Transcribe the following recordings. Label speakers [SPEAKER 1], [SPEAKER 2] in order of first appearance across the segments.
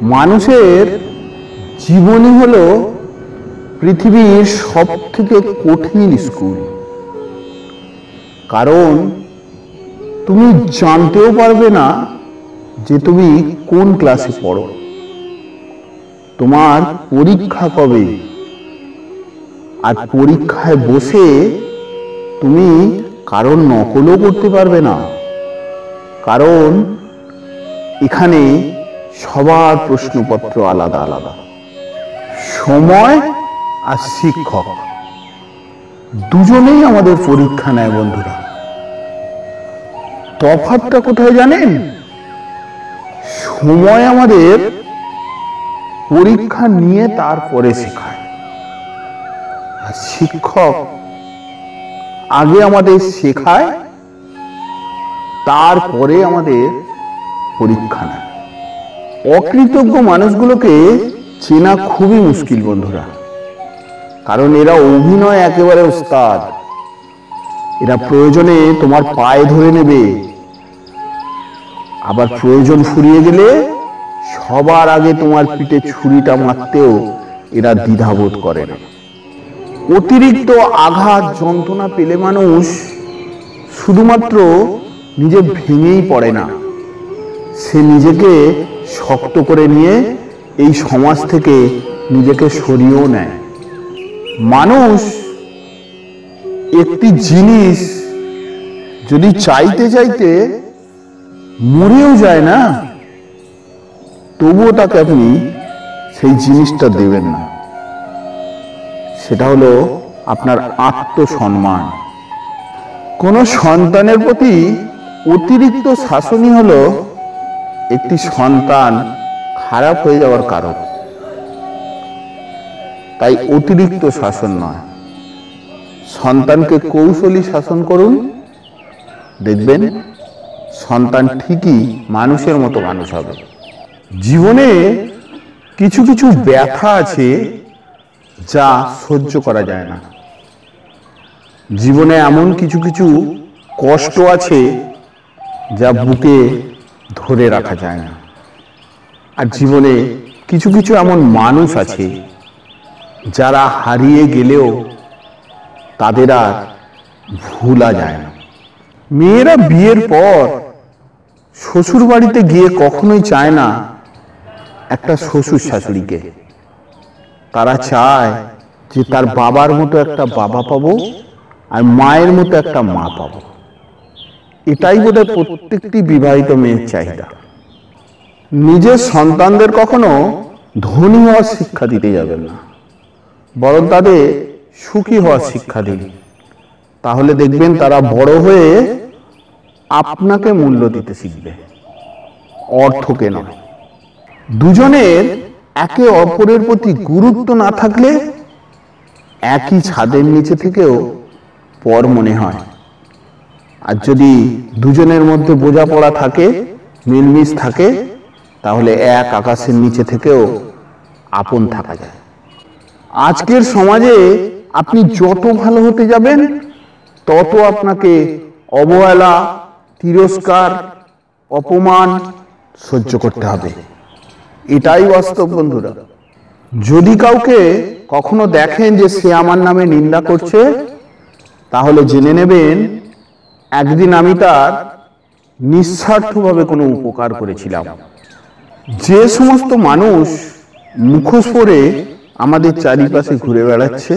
[SPEAKER 1] মানুষের জীবনই হলো পৃথিবীর সবথেকে কঠিন স্কুল। কারণ তুমি জানতেও পারবে না যে তুমি কোন ক্লাসে পড়ো, তোমার পরীক্ষা কবে, আর পরীক্ষায় বসে তুমি কারণ নকলও করতে পারবে না। কারণ এখানে সবার প্রশ্নপত্র আলাদা আলাদা। সময় আর শিক্ষক দুজনেই আমাদের পরীক্ষা নেয় বন্ধুরা। তফাৎটা কোথায় জানেন? সময় আমাদের পরীক্ষা নিয়ে তারপরে শেখায়, আর শিক্ষক আগে আমাদের শেখায়, তারপরে আমাদের পরীক্ষা নেয়। অকৃতজ্ঞ মানুষগুলোকে চেনা খুবই মুশকিল বন্ধুরা, কারণ এরা অভিনয় একেবারে ওস্তাদ। এরা প্রয়োজনে তোমার পায়ে ধরে নেবে, আবার প্রয়োজন ফুরিয়ে গেলে সবার আগে তোমার পিঠে ছুরিটা মারতেও এরা দ্বিধাবোধ করে না। অতিরিক্ত আঘাত যন্ত্রণা পেলে মানুষ শুধুমাত্র নিজে ভেঙেই পড়ে না, সে নিজেকে শক্ত করে নিয়ে এই সমাজ থেকে নিজেকে সরিয়েও নেয়। মানুষ একটি জিনিস যদি চাইতে চাইতে মরেও যায় না, তবুও তাকে আপনি সেই জিনিসটা দেবেন না। সেটা হলো আপনার আত্মসম্মান। কোন সন্তানের প্রতি অতিরিক্ত শাসনই হলো একটি সন্তান খারাপ হয়ে যাওয়ার কারণ। তাই অতিরিক্ত শাসন নয়, সন্তানকে কৌশলী শাসন করুন, দেখবেন সন্তান ঠিকই মানুষের মতো মানুষ হবে। জীবনে কিছু কিছু ব্যথা আছে যা সহ্য করা যায় না। জীবনে এমন কিছু কিছু কষ্ট আছে যা বুকে ধরে রাখা যায় না। আর জীবনে কিছু কিছু এমন মানুষ আছে যারা হারিয়ে গেলেও তাদের আর ভোলা যায় না। মেয়েরা বিয়ের পর শ্বশুর বাড়িতে গিয়ে কখনোই চায় না একটা শ্বশুর শাশুড়িকে। তারা চায় যে তার বাবার মতো একটা বাবা পাবো আর মায়ের মতো একটা মা পাবো। এটাই বোধহয় প্রত্যেকটি বিবাহিত মেয়ের চাহিদা। নিজের সন্তানদের কখনো ধনী হওয়ার শিক্ষা দিতে যাবেন না, বরং তাদের সুখী হওয়ার শিক্ষা দিন। তাহলে দেখবেন তারা বড় হয়ে আপনাকে মূল্য দিতে শিখবে, অর্থকে নয়। দুজনের একে অপরের প্রতি গুরুত্ব না থাকলে একই ছাদের নিচে থেকেও পর মনে হয়। আর যদি দুজনের মধ্যে বোঝাপড়া থাকে, মিলমিশ থাকে, তাহলে এক আকাশের নিচে থেকেও আপন থাকা যায়। আজকের সমাজে আপনি যত ভালো হতে যাবেন তত আপনাকে অবহেলা, তিরস্কার, অপমান সহ্য করতে হবে। এটাই বাস্তব বন্ধুরা। যদি কাউকে কখনো দেখেন যে সে আমার নামে নিন্দা করছে, তাহলে জেনে নেবেন একদিন আমি তার নিঃস্বার্থভাবে কোনো উপকার করেছিলাম। যে সমস্ত মানুষ মুখোশ পরে আমাদের চারিপাশে ঘুরে বেড়াচ্ছে,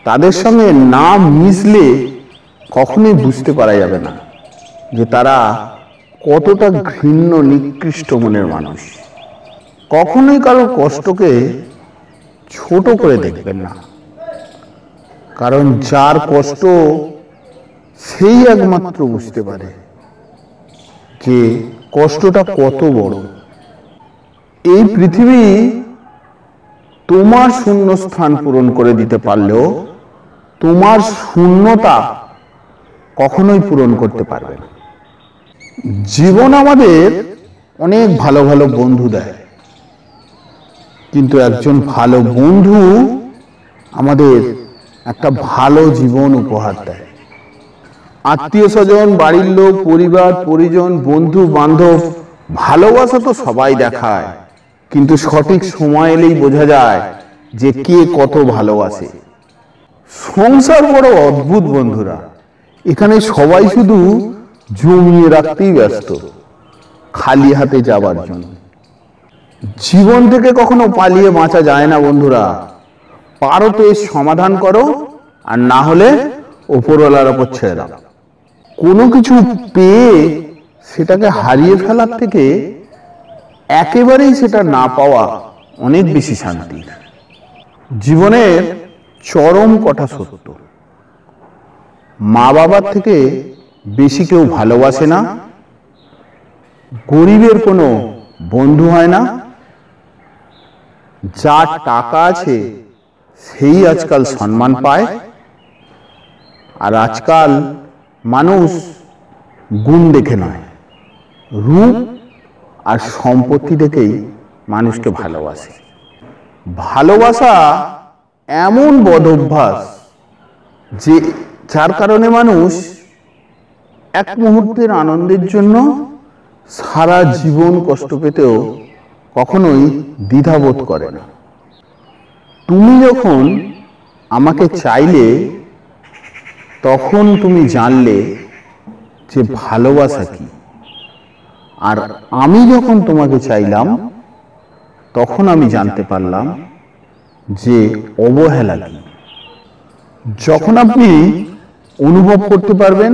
[SPEAKER 1] তাদের সঙ্গে না মিশলে কখনোই বুঝতে পারা যাবে না যে তারা কতটা ঘৃণ্য নিকৃষ্ট মনের মানুষ। কখনোই কারোর কষ্টকে ছোট করে দেখবেন না, কারণ যার কষ্ট সেই একমাত্র বুঝতে পারে যে কষ্টটা কত বড়। এই পৃথিবী তোমার শূন্য স্থান পূরণ করে দিতে পারলেও তোমার শূন্যতা কখনোই পূরণ করতে পারবে না। জীবন আমাদের অনেক ভালো ভালো বন্ধু দেয়, কিন্তু একজন ভালো বন্ধু আমাদের একটা ভালো জীবন উপহার দেয়। আত্মীয় স্বজন, বাড়ির লোক, পরিবার পরিজন, বন্ধু বান্ধব, ভালোবাসা তো সবাই দেখায়, কিন্তু সঠিক সময় এলেই বোঝা যায় যে কে কত ভালোবাসে। সংসার বড় অদ্ভুত বন্ধুরা, এখানে সবাই শুধু জমিয়ে রাখতেই ব্যস্ত, খালি হাতে যাবার জন্য। জীবন থেকে কখনো পালিয়ে বাঁচা যায় না বন্ধুরা। পারো তো এর সমাধান করো, আর না হলে ওপরওয়ালার ওপর ছেড়ে দাও। কোনো কিছু পেয়ে সেটাকে হারিয়ে ফেলার থেকে একেবারেই সেটা না পাওয়া অনেক বেশি শান্তির। জীবনের চরম কথা সত্য, মা বাবার থেকে বেশি কেউ ভালোবাসে না, গরিবের কোনো বন্ধু হয় না, যার টাকা আছে সেই আজকাল সম্মান পায়। আর আজকাল মানুষ গুণ দেখে নয়, রূপ আর সম্পত্তি দেখেই মানুষকে ভালোবাসে। ভালোবাসা এমন বদ অভ্যাস যে যার কারণে মানুষ এক মুহূর্তের আনন্দের জন্য সারা জীবন কষ্ট পেতেও কখনোই দ্বিধাবোধ করে না। তুমি যখন আমাকে চাইলে তখন তুমি জানলে যে ভালোবাসা কি, আর আমি যখন তোমাকে চাইলাম তখন আমি জানতে পারলাম যে অবহেলা কি। যখন আপনি অনুভব করতে পারবেন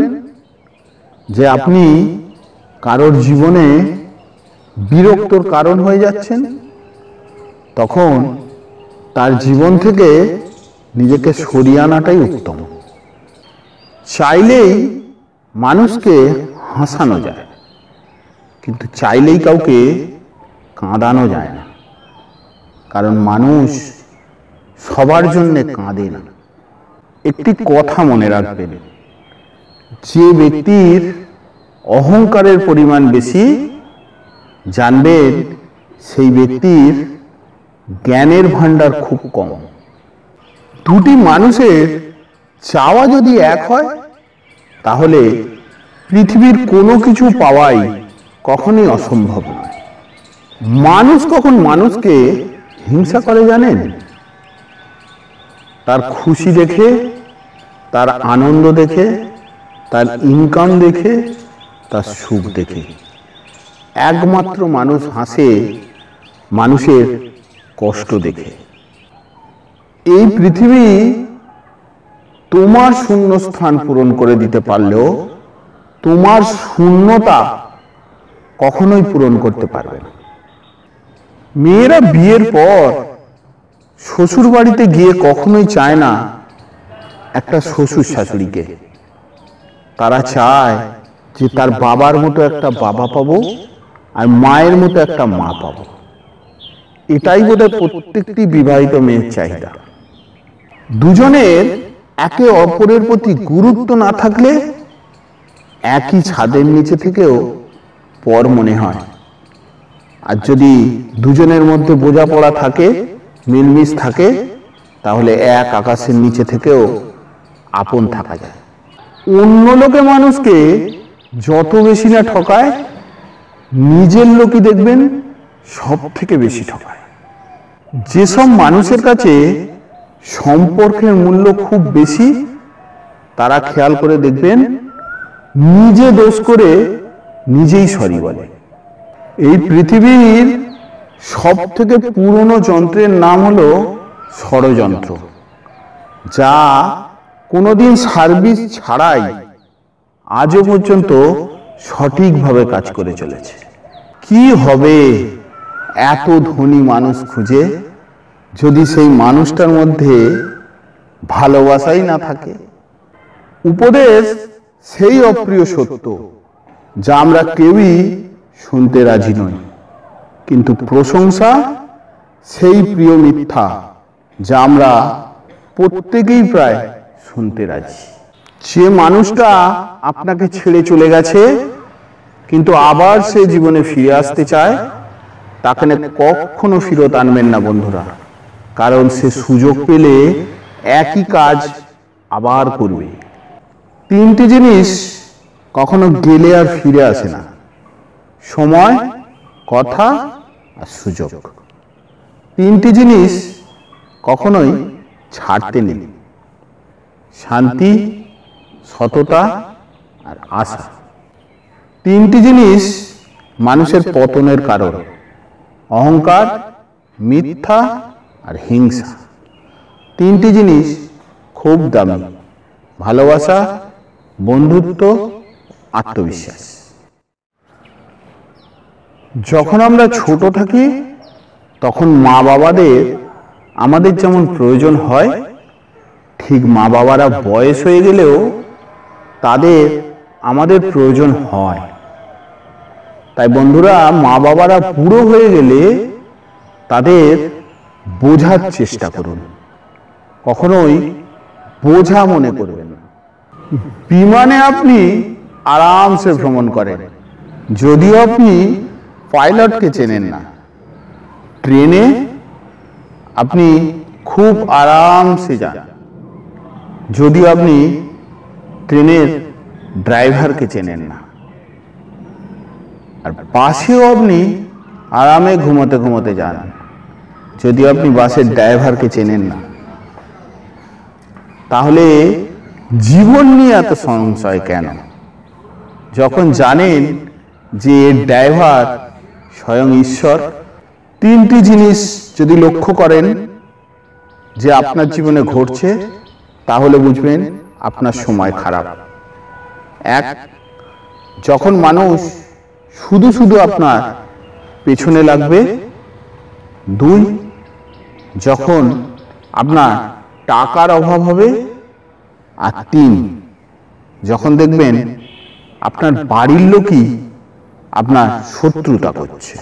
[SPEAKER 1] যে আপনি কারোর জীবনে বিরক্তর কারণ হয়ে যাচ্ছেন, তখন তার জীবন থেকে নিজেকে সরিয়ে আনাটাই উত্তম। চাইলেই মানুষকে হাসানো যায়, কিন্তু চাইলেই কাউকে কাঁদানো যায় না, কারণ মানুষ সবার জন্য কাঁদে না। একটি কথা মনে রাখবেন, যে ব্যক্তির অহংকারের পরিমাণ বেশি, জানবেন সেই ব্যক্তির জ্ঞানের ভান্ডার খুব কম। দুটি মানুষের চাওয়া যদি এক হয়, তাহলে পৃথিবীর কোনো কিছু পাওয়াই কখনোই অসম্ভব নয়। মানুষ কখন মানুষকে হিংসা করে জানেন? তার খুশি দেখে, তার আনন্দ দেখে, তার ইনকাম দেখে, তার সুখ দেখে। একমাত্র মানুষ হাসে মানুষের কষ্ট দেখে। এই পৃথিবী তোমার শূন্যস্থান পূরণ করে দিতে পারলেও তোমার শূন্যতা কখনোই পূরণ করতে পারবে না। মেয়েরা বিয়ের পর শ্বশুর বাড়িতে গিয়ে কখনোই চায় না একটা শ্বশুর শাশুড়িকে। তারা চায় যে তার বাবার মতো একটা বাবা পাবো আর মায়ের মতো একটা মা পাবো। এটাই বোধহয় প্রত্যেকটি বিবাহিত মেয়ের চাহিদা। দুজনের একে অপরের প্রতি গুরুত্ব না থাকলে একই ছাদের নিচে থেকেও পর মনে হয়। আর যদি দুজনের মধ্যে বোঝাপড়া থাকে, মিলমিশ থাকে, তাহলে এক আকাশের নিচে থেকেও আপন থাকা যায়। অন্য লোকে মানুষকে যত বেশি না ঠকায়, নিজের লোকই দেখবেন সব থেকে বেশি ঠকায়। যেসব মানুষের কাছে সম্পর্কের মূল্য খুব বেশি, তারা খেয়াল করে দেখবেন নিজে দোষ করে নিজেই সরি বলে। এই পৃথিবীর সব থেকে পুরনো যন্ত্রের নাম হলো ষড়যন্ত্র, যা কোনোদিন সার্ভিস ছাড়াই আজও পর্যন্ত সঠিকভাবে কাজ করে চলেছে। কি হবে এত ধনী মানুষ খুঁজে, যদি সেই মানুষটার মধ্যে ভালোবাসাই না থাকে? উপদেশ সেই অপ্রিয় সত্য যা আমরা কেউই শুনতে রাজি নই, কিন্তু প্রশংসা সেই প্রিয় মিথ্যা যা আমরা প্রত্যেকেই প্রায় শুনতে রাজি। যে মানুষটা আপনাকে ছেড়ে চলে গেছে কিন্তু আবার সে জীবনে ফিরে আসতে চায়, তাকে কখনো ফিরত আনবেন না বন্ধুরা, কারণ সে সুযোগ পেলে একই কাজ আবার করবে। তিনটি জিনিস কখনো গেলে আর ফিরে আসে না: সময়, কথা আর সুযোগ। তিনটি জিনিস কখনোই ছাড়তে নেই: শান্তি, সততা আর আশা। তিনটি জিনিস মানুষের পতনের কারণ: অহংকার, মিথ্যা আর হিংসা। তিনটি জিনিস খুব দামি: ভালোবাসা, বন্ধুত্ব, আত্মবিশ্বাস। যখন আমরা ছোট থাকি তখন মা বাবাদের আমাদের যেমন প্রয়োজন হয়, ঠিক মা বাবারা বয়স হয়ে গেলেও তাদের আমাদের প্রয়োজন হয়। তাই বন্ধুরা, মা বাবারা বুড়ো হয়ে গেলে তাদের বোঝার চেষ্টা করুন, কখনোই বোঝা মনে করবেন না। বিমানে আপনি আরামসে ভ্রমণ করেন, যদিও আপনি পাইলটকে চেনেন না। ট্রেনে আপনি খুব আরামসে যান, যদিও আপনি ট্রেনের ড্রাইভারকে চেনেন না। আর বাসেও আপনি আরামে ঘুমোতে ঘুমোতে যান, যদিও আপনি বাসের ড্রাইভারকে চেনেন না। তাহলে জীবন নিয়ে এত সংশয় কেন, যখন জানেন যে এর ড্রাইভার স্বয়ং ঈশ্বর? তিনটি জিনিস যদি লক্ষ্য করেন যে আপনার জীবনে ঘটছে, তাহলে বুঝবেন আপনার সময় খারাপ। এক, যখন মানুষ শুধু শুধু আপনার পেছনে লাগবে। দুই, যখন আপনার টাকার অভাব হবে। আর তিন, যখন দেখবেন আপনার বাড়ির লোকই আপনার শত্রুতা করছে।